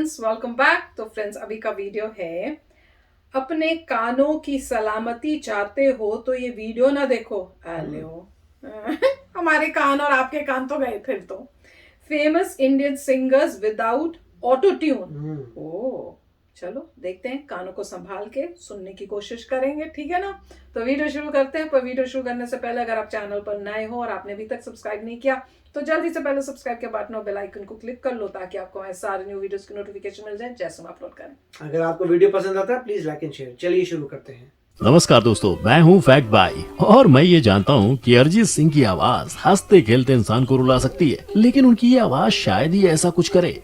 Friends, welcome back. तो friends, अभी का वीडियो है अपने कानों की सलामती चाहते हो तो ये वीडियो ना देखो। हेलो हमारे कान और आपके कान तो गए फिर तो। Famous Indian singers without auto tune. ओ चलो देखते हैं, कानों को संभाल के सुनने की कोशिश करेंगे, ठीक है ना। तो वीडियो शुरू करते हैं। पर वीडियो शुरू करने से पहले अगर आप चैनल पर नए हो और आपने अभी तक सब्सक्राइब नहीं किया तो जल्दी से पहले सब्सक्राइब के बटन और बेल आइकन को क्लिक कर लो ताकि आपको हमारे सारे न्यू वीडियोस की नोटिफिकेशन मिल जाए जैसे हम अपलोड करें। अगर आपको वीडियो पसंद आता है प्लीज लाइक एंड शेयर। चलिए शुरू करते हैं। नमस्कार दोस्तों, मैं हूं फैक्ट बाई और मैं ये जानता हूं कि अरिजीत सिंह की आवाज हंसते खेलते इंसान को रुला सकती है, लेकिन उनकी ये आवाज शायद ही ऐसा कुछ करे।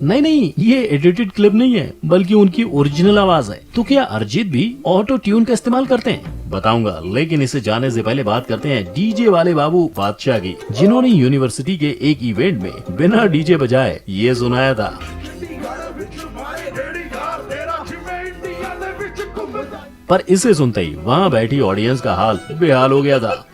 नहीं, ये एडिटेड क्लिप नहीं है बल्कि उनकी ओरिजिनल आवाज है। तो क्या अरिजीत भी ऑटो ट्यून का इस्तेमाल करते हैं? बताऊंगा, लेकिन इसे जानने से पहले बात करते हैं डीजे वाले बाबू बादशाह की, जिन्होंने यूनिवर्सिटी के एक इवेंट में बिना डीजे बजाए ये सुनाया था। पर इसे सुनते ही वहाँ बैठी ऑडियंस का हाल बेहाल हो गया था।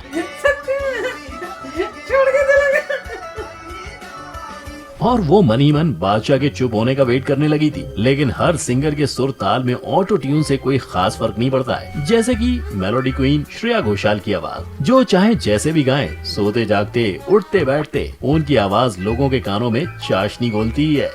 और वो मन ही मन बादशाह के चुप होने का वेट करने लगी थी। लेकिन हर सिंगर के सुर ताल में ऑटो ट्यून से कोई खास फर्क नहीं पड़ता है। जैसे कि मेलोडी क्वीन श्रेया घोषाल की आवाज, जो चाहे जैसे भी गाएं, सोते जागते उठते बैठते उनकी आवाज लोगों के कानों में चाशनी घोलती है।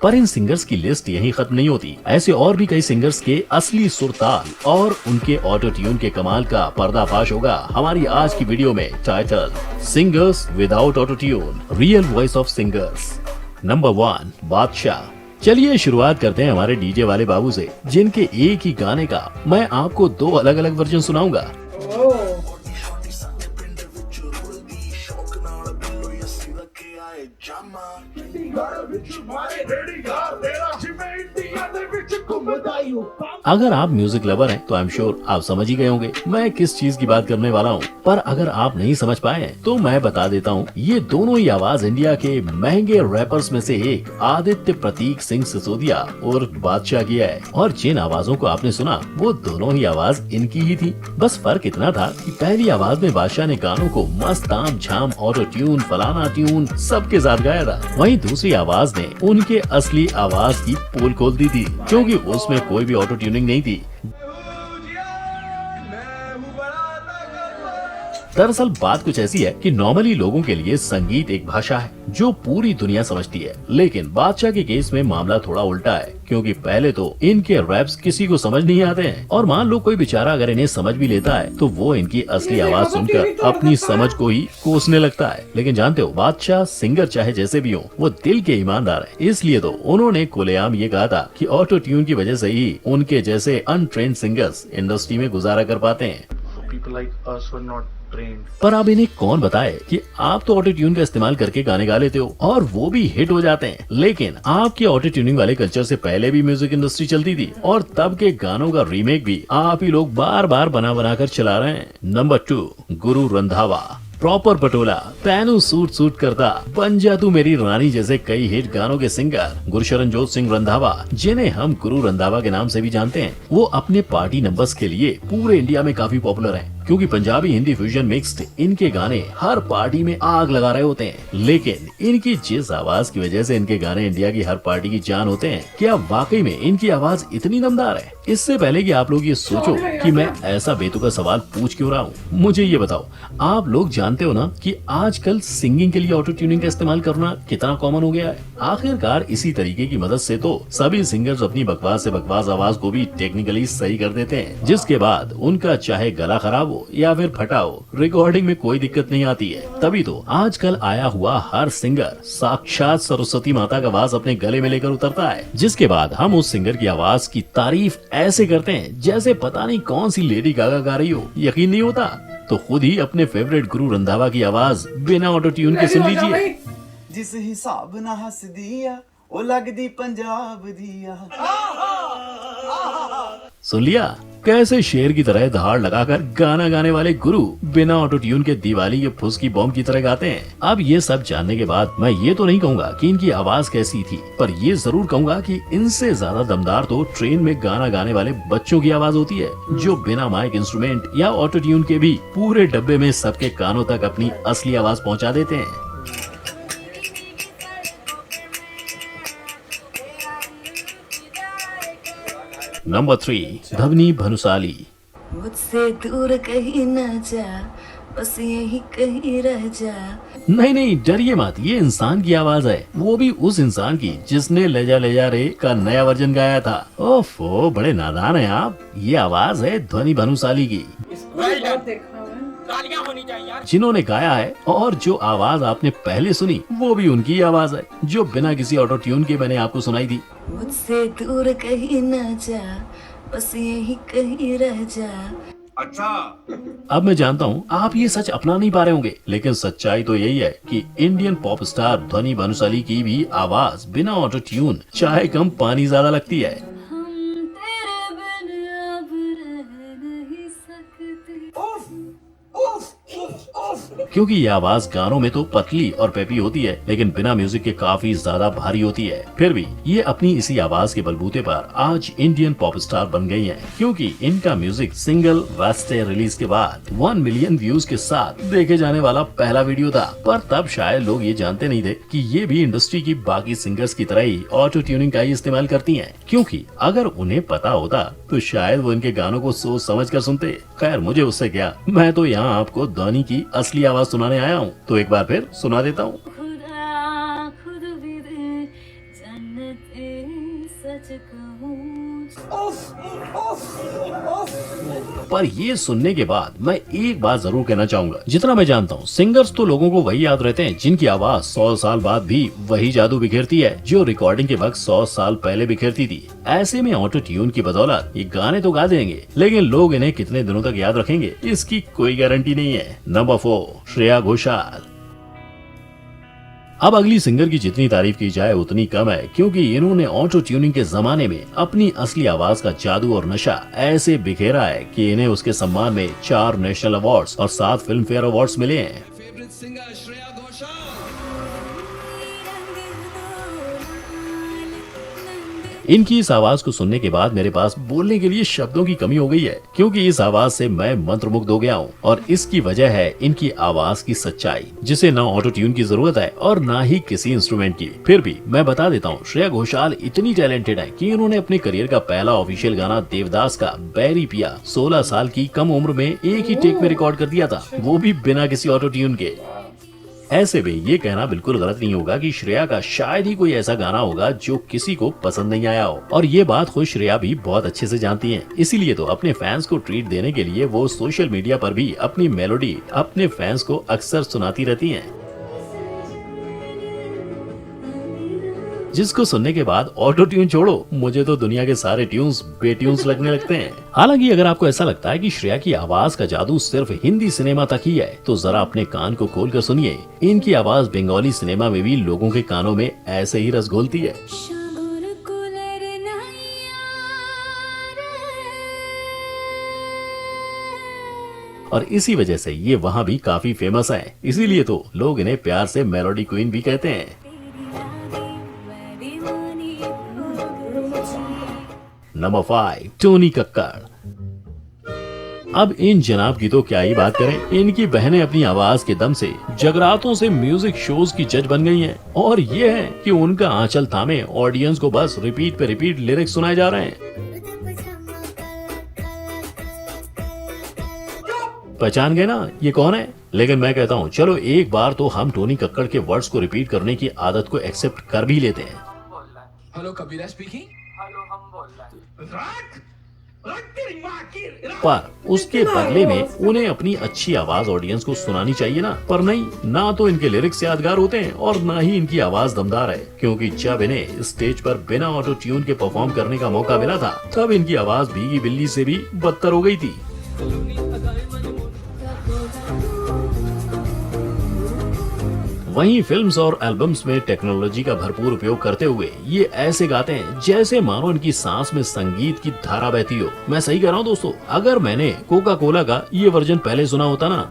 पर इन सिंगर्स की लिस्ट यहीं खत्म नहीं होती। ऐसे और भी कई सिंगर्स के असली सुर ताल और उनके ऑटो ट्यून के कमाल का पर्दाफाश होगा हमारी आज की वीडियो में। Title: singers without auto tune, real voice of singers. Number 1, बादशाह। चलिए शुरुआत करते हैं हमारे डीजे वाले बाबू से, जिनके एक ही गाने का मैं आपको 2 अलग अलग वर्जन सुनाऊंगा। अगर आप म्यूजिक लवर हैं तो आई एम श्योर आप समझ ही गए होंगे मैं किस चीज की बात करने वाला हूँ। पर अगर आप नहीं समझ पाए हैं तो मैं बता देता हूँ, ये दोनों ही आवाज इंडिया के महंगे रैपर्स में से एक आदित्य प्रतीक सिंह सिसोदिया और बादशाह की है। और जिन आवाजों को आपने सुना वो दोनों ही आवाज इनकी ही थी। बस फर्क इतना था कि पहली आवाज में बादशाह ने गानों को मस्त आम झाम ऑटो ट्यून फलाना ट्यून सबके साथ गाया था, वहीं दूसरी आवाज ने उनके असली आवाज की पोल खोल दी थी, क्योंकि उसमें कोई भी ऑटो ट्यूनिंग नहीं थी। दरअसल बात कुछ ऐसी है कि नॉर्मली लोगों के लिए संगीत एक भाषा है जो पूरी दुनिया समझती है, लेकिन बादशाह के केस में मामला थोड़ा उल्टा है, क्योंकि पहले तो इनके रैप्स किसी को समझ नहीं आते हैं, और मान लो कोई बेचारा अगर इन्हें समझ भी लेता है तो वो इनकी असली आवाज सुनकर अपनी समझ को ही कोसने लगता है। लेकिन जानते हो, बादशाह सिंगर चाहे जैसे भी हो, वो दिल के ईमानदार है, इसलिए तो उन्होंने खुलेआम ये कहा था कि ऑटो ट्यून की वजह से ही उनके जैसे अनट्रेन्ड सिंगर्स इंडस्ट्री में गुजारा कर पाते हैं। पर अब इन्हें कौन बताए कि आप तो ऑटो ट्यून का इस्तेमाल करके गाने गा लेते हो और वो भी हिट हो जाते हैं। लेकिन आपके ऑटो ट्यूनिंग वाले कल्चर से पहले भी म्यूजिक इंडस्ट्री चलती थी और तब के गानों का रीमेक भी आप ही लोग बार बार बना कर चला रहे हैं। नंबर 2, गुरु रंधावा। प्रॉपर पटोला, पैनू सूट सूट करता, बन जा तू मेरी रानी जैसे कई हिट गानों के सिंगर गुरशरणजोत सिंह रंधावा, जिन्हें हम गुरु रंधावा के नाम से भी जानते हैं, वो अपने पार्टी नंबर्स के लिए पूरे इंडिया में काफी पॉपुलर हैं, क्योंकि पंजाबी हिंदी फ्यूजन मिक्स्ड इनके गाने हर पार्टी में आग लगा रहे होते हैं। लेकिन इनकी जिस आवाज की वजह से इनके गाने इंडिया की हर पार्टी की जान होते हैं, क्या वाकई में इनकी आवाज इतनी दमदार है? इससे पहले कि आप लोग ये सोचो कि मैं ऐसा बेतुका सवाल पूछ क्यों रहा हूँ, मुझे ये बताओ, आप लोग जानते हो ना कि आजकल सिंगिंग के लिए ऑटो ट्यूनिंग का इस्तेमाल करना कितना कॉमन हो गया है। आखिरकार इसी तरीके की मदद से तो सभी सिंगर्स अपनी बकवास से बकवास आवाज को भी टेक्निकली सही कर देते हैं, जिसके बाद उनका चाहे गला खराब हो या फिर फटा हो, रिकॉर्डिंग में कोई दिक्कत नहीं आती है। तभी तो आजकल आया हुआ हर सिंगर साक्षात सरस्वती माता का आवाज अपने गले में लेकर उतरता है, जिसके बाद हम उस सिंगर की आवाज की तारीफ ऐसे करते हैं जैसे पता नहीं कौन सी लेडी गागा गा रही हो। यकीन नहीं होता तो खुद ही अपने फेवरेट गुरु रंधावा की आवाज बिना ऑटो ट्यून के सुन लीजिए। जिस हिसाब ना हस दिया ओ लगदी पंजाब दिया। सुन लिया? कैसे शेर की तरह धाड़ लगाकर गाना गाने वाले गुरु बिना ऑटो ट्यून के दिवाली के फुसकी बॉम्ब की तरह गाते हैं। अब ये सब जानने के बाद मैं ये तो नहीं कहूँगा कि इनकी आवाज कैसी थी, पर ये जरूर कहूँगा कि इनसे ज्यादा दमदार तो ट्रेन में गाना गाने वाले बच्चों की आवाज होती है, जो बिना माइक इंस्ट्रूमेंट या ऑटो ट्यून के भी पूरे डब्बे में सबके कानों तक अपनी असली आवाज पहुँचा देते हैं। नंबर 3, धवनी भनुसाली। मुझसे दूर कहीं न जा, बस यही कहीं रह जा। नहीं, डरिए मत, ये इंसान की आवाज है, वो भी उस इंसान की जिसने ले जा रे का नया वर्जन गाया था। ओफो, बड़े नादान हैं आप। ये आवाज है ध्वनि भनुसाली की, बहुत देखा है। जिन्होंने गाया है, और जो आवाज आपने पहले सुनी वो भी उनकी आवाज है, जो बिना किसी ऑटो ट्यून के मैंने आपको सुनाई दी। मुझसे दूर कहीं न जा, बस यही कहीं रह जा। अब मैं जानता हूँ आप ये सच अपना नहीं पा रहे होंगे, लेकिन सच्चाई तो यही है कि इंडियन पॉप स्टार ध्वनि भनुसाली की भी आवाज बिना ऑटो ट्यून चाय कम पानी ज्यादा लगती है। हम तेरे बिन अब रह नहीं सकते। क्योंकि ये आवाज गानों में तो पतली और पेपी होती है, लेकिन बिना म्यूजिक के काफी ज्यादा भारी होती है। फिर भी ये अपनी इसी आवाज के बलबूते पर आज इंडियन पॉप स्टार बन गई हैं, क्योंकि इनका म्यूजिक सिंगल रास्ते रिलीज के बाद 1 मिलियन व्यूज के साथ देखे जाने वाला पहला वीडियो था। पर तब शायद लोग ये जानते नहीं थे कि ये भी इंडस्ट्री की बाकी सिंगर्स की तरह ही ऑटो ट्यूनिंग का ही इस्तेमाल करती है, क्योंकि अगर उन्हें पता होता तो शायद वो इनके गानों को सोच समझ कर सुनते। खैर, मुझे उससे क्या, मैं तो यहाँ आपको ध्वनि की असली आवाज सुनाने आया हूँ, तो एक बार फिर सुना देता हूँ। खुदा खुद भी दे जन्नते सच कहूँ। पर ये सुनने के बाद मैं एक बात जरूर कहना चाहूंगा, जितना मैं जानता हूँ सिंगर्स तो लोगों को वही याद रहते हैं जिनकी आवाज 100 साल बाद भी वही जादू बिखेरती है जो रिकॉर्डिंग के वक्त 100 साल पहले बिखेरती थी। ऐसे में ऑटो ट्यून की बदौलत ये गाने तो गा देंगे, लेकिन लोग इन्हें कितने दिनों तक याद रखेंगे इसकी कोई गारंटी नहीं है। नंबर 4, श्रेया घोषाल। अब अगली सिंगर की जितनी तारीफ की जाए उतनी कम है, क्योंकि इन्होंने ऑटो ट्यूनिंग के जमाने में अपनी असली आवाज का जादू और नशा ऐसे बिखेरा है कि इन्हें उसके सम्मान में 4 नेशनल अवार्ड्स और 7 फिल्म फेयर अवार्ड्स मिले हैं। इनकी इस आवाज को सुनने के बाद मेरे पास बोलने के लिए शब्दों की कमी हो गई है, क्योंकि इस आवाज से मैं मंत्रमुग्ध हो गया हूँ। और इसकी वजह है इनकी आवाज की सच्चाई, जिसे न ऑटो ट्यून की जरूरत है और न ही किसी इंस्ट्रूमेंट की। फिर भी मैं बता देता हूँ, श्रेया घोषाल इतनी टैलेंटेड है कि इन्होंने अपने करियर का पहला ऑफिशियल गाना देवदास का बैरी पिया 16 साल की कम उम्र में एक ही टेक में रिकॉर्ड कर दिया था, वो भी बिना किसी ऑटो ट्यून के। ऐसे में ये कहना बिल्कुल गलत नहीं होगा कि श्रेया का शायद ही कोई ऐसा गाना होगा जो किसी को पसंद नहीं आया हो, और ये बात खुद श्रेया भी बहुत अच्छे से जानती हैं। इसीलिए तो अपने फैंस को ट्रीट देने के लिए वो सोशल मीडिया पर भी अपनी मेलोडी अपने फैंस को अक्सर सुनाती रहती हैं, जिसको सुनने के बाद ऑटो ट्यून छोड़ो, मुझे तो दुनिया के सारे ट्यून्स बेट्यून्स लगने लगते हैं। हालांकि अगर आपको ऐसा लगता है कि श्रेया की आवाज का जादू सिर्फ हिंदी सिनेमा तक ही है, तो जरा अपने कान को खोलकर सुनिए, इनकी आवाज बंगाली सिनेमा में भी लोगों के कानों में ऐसे ही रस घोलती है। और इसी वजह से ये वहाँ भी काफी फेमस है, इसीलिए तो लोग इन्हें प्यार से मेलोडी क्वीन भी कहते हैं। Number 5, Tony Kakkar. अब इन जनाब की तो क्या ही बात करें, इनकी बहनें अपनी आवाज के दम से जगरातों से म्यूजिक शोज की जज बन गई हैं, और ये है कि उनका आंचल थामे ऑडियंस को बस रिपीट पे रिपीट लिरिक्स सुनाए जा रहे हैं। पहचान गए ना ये कौन है? लेकिन मैं कहता हूँ चलो एक बार तो हम टोनी कक्कड़ के वर्ड्स को रिपीट करने की आदत को एक्सेप्ट कर भी लेते हैं। हेलो कबीरा स्पीकिंग। हेलो हम बोल रहे हैं। पर उसके बदले में उन्हें अपनी अच्छी आवाज ऑडियंस को सुनानी चाहिए ना, पर नहीं, ना तो इनके लिरिक्स यादगार होते हैं और ना ही इनकी आवाज दमदार है, क्योंकि जब इन्हें स्टेज पर बिना ऑटो ट्यून के परफॉर्म करने का मौका मिला था तब इनकी आवाज भीगी बिल्ली से भी बदतर हो गई थी। वहीं फिल्म्स और एल्बम्स में टेक्नोलॉजी का भरपूर उपयोग करते हुए ये ऐसे गाते हैं जैसे मानो इनकी सांस में संगीत की धारा बहती हो। मैं सही कह रहा हूँ दोस्तों, अगर मैंने कोका कोला का ये वर्जन पहले सुना होता ना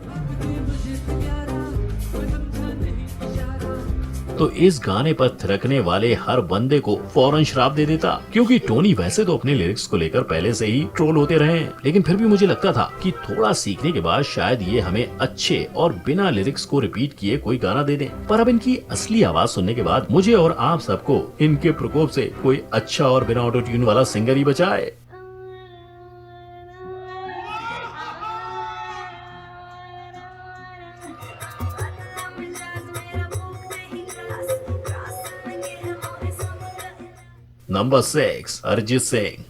तो इस गाने पर थिरकने वाले हर बंदे को फौरन श्राप दे देता, क्योंकि टोनी वैसे तो अपने लिरिक्स को लेकर पहले से ही ट्रोल होते रहे हैं, लेकिन फिर भी मुझे लगता था कि थोड़ा सीखने के बाद शायद ये हमें अच्छे और बिना लिरिक्स को रिपीट किए कोई गाना दे दें। पर अब इनकी असली आवाज सुनने के बाद मुझे और आप सबको इनके प्रकोप से कोई अच्छा और बिना ऑटो ट्यून वाला सिंगर ही बचाए। नंबर 6, अरिजीत सिंह।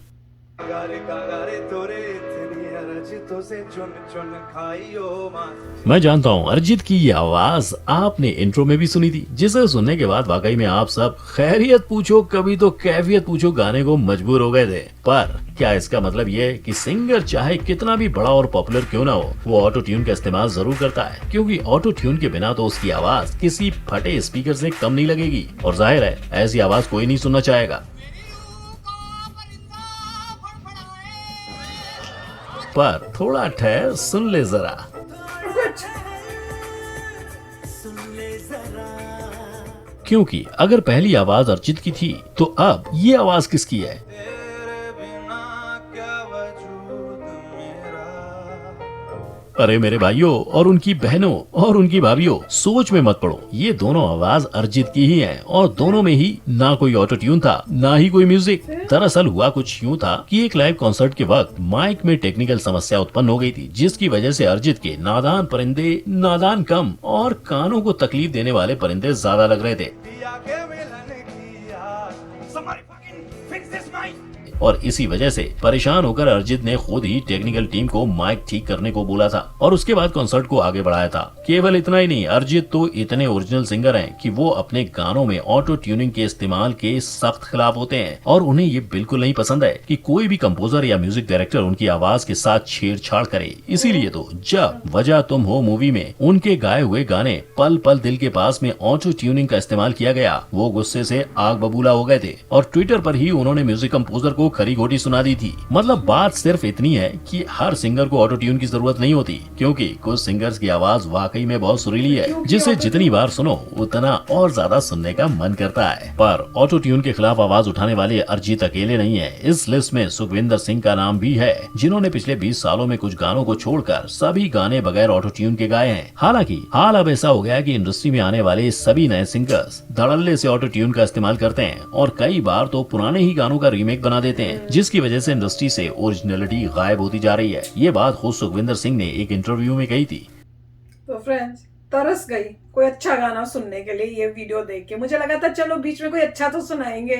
गारे गारे तोरे इतनी अरज तो से चुन चुन खाइयो मां। मैं जानता हूँ अरिजीत की ये आवाज आपने इंट्रो में भी सुनी थी, जिसे सुनने के बाद वाकई में आप सब खैरियत पूछो कभी तो कैफियत पूछो गाने को मजबूर हो गए थे। पर क्या इसका मतलब ये है कि सिंगर चाहे कितना भी बड़ा और पॉपुलर क्यों ना हो, वो ऑटो ट्यून का इस्तेमाल जरूर करता है? क्योंकि ऑटो ट्यून के बिना तो उसकी आवाज किसी फटे स्पीकर से कम नहीं लगेगी, और जाहिर है ऐसी आवाज कोई नहीं सुनना चाहेगा। पर थोड़ा ठहर, सुन ले जरा। क्योंकि अगर पहली आवाज अरिजीत की थी तो अब ये आवाज किसकी है? तेरे बिना क्या वजूद मेरा। अरे मेरे भाइयों और उनकी बहनों और उनकी भाभीियों, सोच में मत पड़ो, ये दोनों आवाज अरिजीत की ही है, और दोनों में ही ना कोई ऑटो ट्यून था ना ही कोई म्यूजिक। दरअसल हुआ कुछ यूँ था कि एक लाइव कॉन्सर्ट के वक्त माइक में टेक्निकल समस्या उत्पन्न हो गई थी, जिसकी वजह से अरिजीत के नादान परिंदे नादान कम और कानों को तकलीफ देने वाले परिंदे ज्यादा लग रहे थे। दिया के मिलन की यार। Somebody fucking fix this mic. और इसी वजह से परेशान होकर अरिजीत ने खुद ही टेक्निकल टीम को माइक ठीक करने को बोला था और उसके बाद कॉन्सर्ट को आगे बढ़ाया था। केवल इतना ही नहीं, अरिजीत तो इतने ओरिजिनल सिंगर हैं कि वो अपने गानों में ऑटो ट्यूनिंग के इस्तेमाल के सख्त खिलाफ होते हैं, और उन्हें ये बिल्कुल नहीं पसंद है कि कोई भी कंपोजर या म्यूजिक डायरेक्टर उनकी आवाज के साथ छेड़छाड़ करे। इसीलिए तो जब वजह तुम हो मूवी में उनके गाए हुए गाने पल पल दिल के पास में ऑटो ट्यूनिंग का इस्तेमाल किया गया, वो गुस्से से आग बबूला हो गए थे और ट्विटर पर ही उन्होंने म्यूजिक कंपोजर को खरी खोटी सुना दी थी। मतलब बात सिर्फ इतनी है कि हर सिंगर को ऑटो ट्यून की जरूरत नहीं होती, क्योंकि कुछ सिंगर्स की आवाज वाकई में बहुत सुरीली है, जिसे जितनी बार सुनो उतना और ज्यादा सुनने का मन करता है। पर ऑटो ट्यून के खिलाफ आवाज उठाने वाले अरिजीत अकेले नहीं है। इस लिस्ट में सुखविंदर सिंह का नाम भी है, जिन्होंने पिछले 20 सालों में कुछ गानों को छोड़कर सभी गाने बगैर ऑटो ट्यून के गाए हैं। हालांकि हाल अब ऐसा हो गया कि इंडस्ट्री में आने वाले सभी नए सिंगर्स धड़ल्ले से ऑटो ट्यून का इस्तेमाल करते हैं और कई बार तो पुराने ही गानों का रीमेक बना देते हैं, जिसकी वजह से इंडस्ट्री से ओरिजिनलिटी गायब होती जा रही है। ये बात खुद सुखविंदर सिंह ने एक इंटरव्यू में कही थी। तो फ्रेंड्स, तरस गई कोई अच्छा गाना सुनने के लिए ये वीडियो देख के। मुझे लगा था चलो बीच में कोई अच्छा तो सुनाएंगे,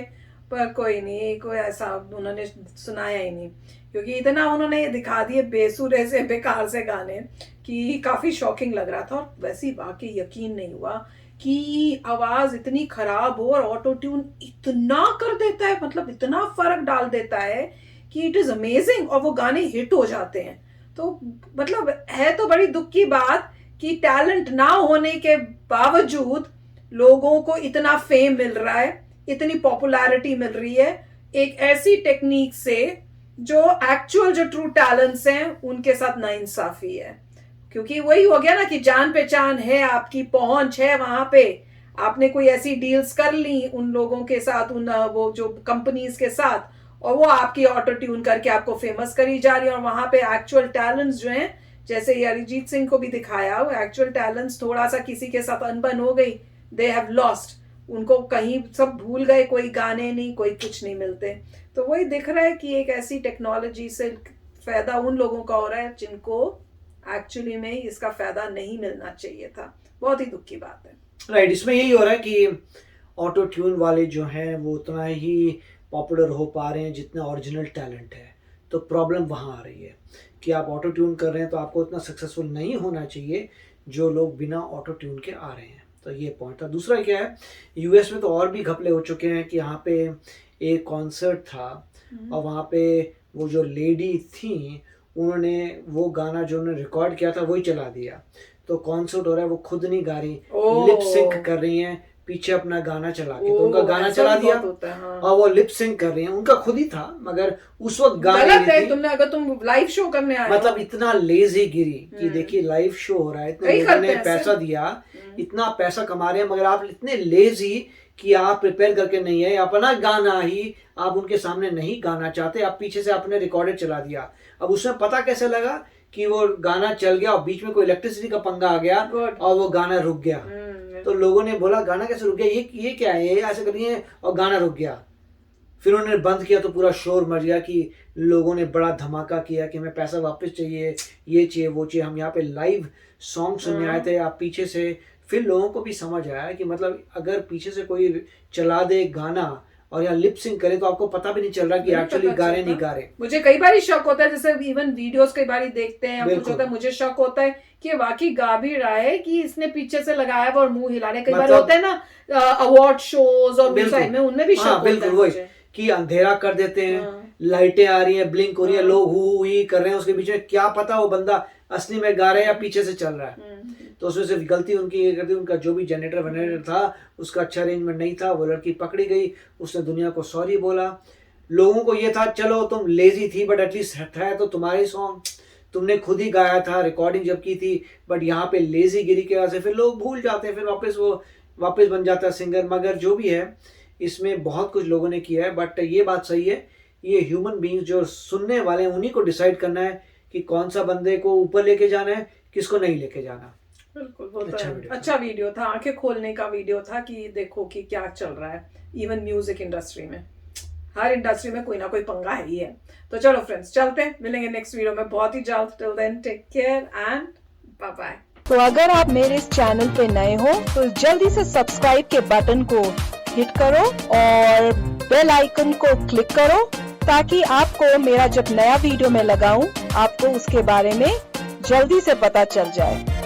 पर कोई नहीं, कोई ऐसा उन्होंने सुनाया ही नहीं, क्योंकि इतना उन्होंने दिखा दिए बेसुरे से बेकार से गाने कि काफ़ी शॉकिंग लग रहा था। और वैसे ही वाकई यकीन नहीं हुआ कि आवाज़ इतनी खराब हो और ऑटो ट्यून इतना कर देता है, मतलब इतना फर्क डाल देता है कि इट इज़ अमेजिंग, और वो गाने हिट हो जाते हैं। तो मतलब है तो बड़ी दुख की बात कि टैलेंट ना होने के बावजूद लोगों को इतना फेम मिल रहा है, इतनी पॉपुलैरिटी मिल रही है एक ऐसी टेक्निक से जो एक्चुअल जो ट्रू टैलेंट्स हैं उनके साथ नाइंसाफी है। क्योंकि वही हो गया ना कि जान पहचान है, आपकी पहुंच है, वहां पे आपने कोई ऐसी डील्स कर ली उन लोगों के साथ, उन वो जो कंपनीज के साथ, और वो आपकी ऑटो ट्यून करके आपको फेमस करी जा रही है। और वहां पे एक्चुअल टैलेंट्स जो हैं, जैसे ये अरिजीत सिंह को भी दिखाया, वो एक्चुअल टैलेंट्स थोड़ा सा किसी के साथ अनबन हो गई, दे हैव लॉस्ट, उनको कहीं सब भूल गए, कोई गाने नहीं, कोई कुछ नहीं मिलते। तो वही दिख रहा है कि एक ऐसी टेक्नोलॉजी से फायदा उन लोगों का हो रहा है जिनको एक्चुअली में इसका फायदा नहीं मिलना चाहिए था। बहुत ही दुख की बात है। राइट, इसमें यही हो रहा है कि ऑटो ट्यून वाले जो हैं वो उतना ही पॉपुलर हो पा रहे हैं जितना ओरिजिनल टैलेंट है। तो प्रॉब्लम वहाँ आ रही है कि आप ऑटो ट्यून कर रहे हैं तो आपको उतना सक्सेसफुल नहीं होना चाहिए जो लोग बिना ऑटो ट्यून के आ रहे हैं। तो ये पॉइंट था। दूसरा क्या है, यूएस में तो और भी घपले हो चुके हैं कि यहाँ पे एक कॉन्सर्ट था और वहाँ पे वो जो लेडी थी उन्होंने वो गाना जो उन्होंने रिकॉर्ड किया था वही चला दिया। तो कॉन्सर्ट हो रहा है, वो खुद नहीं गा रही, ओह। लिप सिंक कर रही हैं पीछे अपना गाना चला के। तो उनका गाना ऐसा चला भी दिया बहुत होता है, हाँ। और वो लिप सिंक कर रही हैं, उनका खुद ही था मगर उस वक्त गा गलत रही है, थी। तुमने अगर तुम लाइव शो करने आए हो, मतलब इतना लेजी गिरी कि देखिए लाइव शो हो रहा है, इतने कई लोगों करते ने हैं पैसा ऐसे। दिया, इतना पैसा कमा रहे हैं, मगर आप इतने लेजी कि आप प्रिपेयर करके नहीं है, अपना गाना ही आप उनके सामने नहीं गाना चाहते, आप पीछे से आपने रिकॉर्डेड चला दिया। अब उसमें पता कैसे लगा कि वो गाना चल गया और बीच में कोई इलेक्ट्रिसिटी का पंगा आ गया Good. और वो गाना रुक गया। तो लोगों ने बोला गाना कैसे रुक गया, ये क्या है, ये ऐसे कर रही है, और गाना रुक गया। फिर उन्होंने बंद किया तो पूरा शोर मच गया कि लोगों ने बड़ा धमाका किया कि हमें पैसा वापस चाहिए, ये चाहिए, वो चाहिए। हम यहाँ पे लाइव सॉन्ग सुनने आए थे, आप पीछे से। फिर लोगों को भी समझ आया कि मतलब अगर पीछे से कोई चला दे गाना और यहाँ लिप सिंक करे तो आपको पता भी नहीं चल रहा कि नहीं एक्चुअली पता गा रहे चलता। नहीं गा रहे। मुझे कई बार शक होता है, जैसे इवन वीडियोस कई बार देखते हैं, कुछ बिल्कुल। होता है, मुझे शक होता है कि वाकई गा भी रहा है कि इसने पीछे से लगाया हुआ और मुंह हिला रहे। कई बार मतलब- होता है ना अवार्ड शोज और उस बिल्कुल। साइड में, उनमें भी शक हाँ होता है बिल्कुल वही मुझे। कि अंधेरा कर देते हैं, हाँ। लाइटें आ रही हैं, ब्लिंक हो रही है, हाँ। लोग हु ही कर रहे हैं, उसके बीच में क्या पता वो बंदा असली में गा रहा है या पीछे से चल रहा है। तो उसमें से गलती उनकी ये कर दी, उनका जो भी जनरेटर वनरेटर था उसका अच्छा अरेंजमेंट नहीं था, वो लड़की पकड़ी गई, उसने दुनिया को सॉरी बोला। लोगों को ये था चलो तुम लेजी थी बट एटलीस्ट है तो तुम्हारे सॉन्ग, तुमने खुद ही गाया था, रिकॉर्डिंग जब की थी, बट यहाँ पे लेजी गिरी की वजह से फिर लोग भूल जाते हैं, फिर वापस बन जाता है सिंगर। मगर जो भी है इसमें बहुत कुछ लोगों ने किया है, बट ये बात सही है, ये ह्यूमन बींग्स जो सुनने वाले हैं उन्हीं को डिसाइड करना है कि कौन सा बंदे को ऊपर लेके जाना है, किसको नहीं लेके जाना। बिल्कुल, वो तो अच्छा है। वीडियो था। अच्छा वीडियो था, आंखें खोलने का वीडियो था कि देखो कि क्या चल रहा है इवन म्यूजिक इंडस्ट्री में। हर इंडस्ट्री में कोई ना कोई पंगा है ही है। तो चलो फ्रेंड्स, चलते हैं, मिलेंगे नेक्स्ट वीडियो में बहुत ही जल्द। Till then take care and bye bye. तो अगर आप मेरे इस चैनल पे नए हो तो जल्दी से सब्सक्राइब के बटन को हिट करो और बेल आइकन को क्लिक करो ताकि आपको मेरा जब नया वीडियो मैं लगाऊं आपको उसके बारे में जल्दी से पता चल जाए।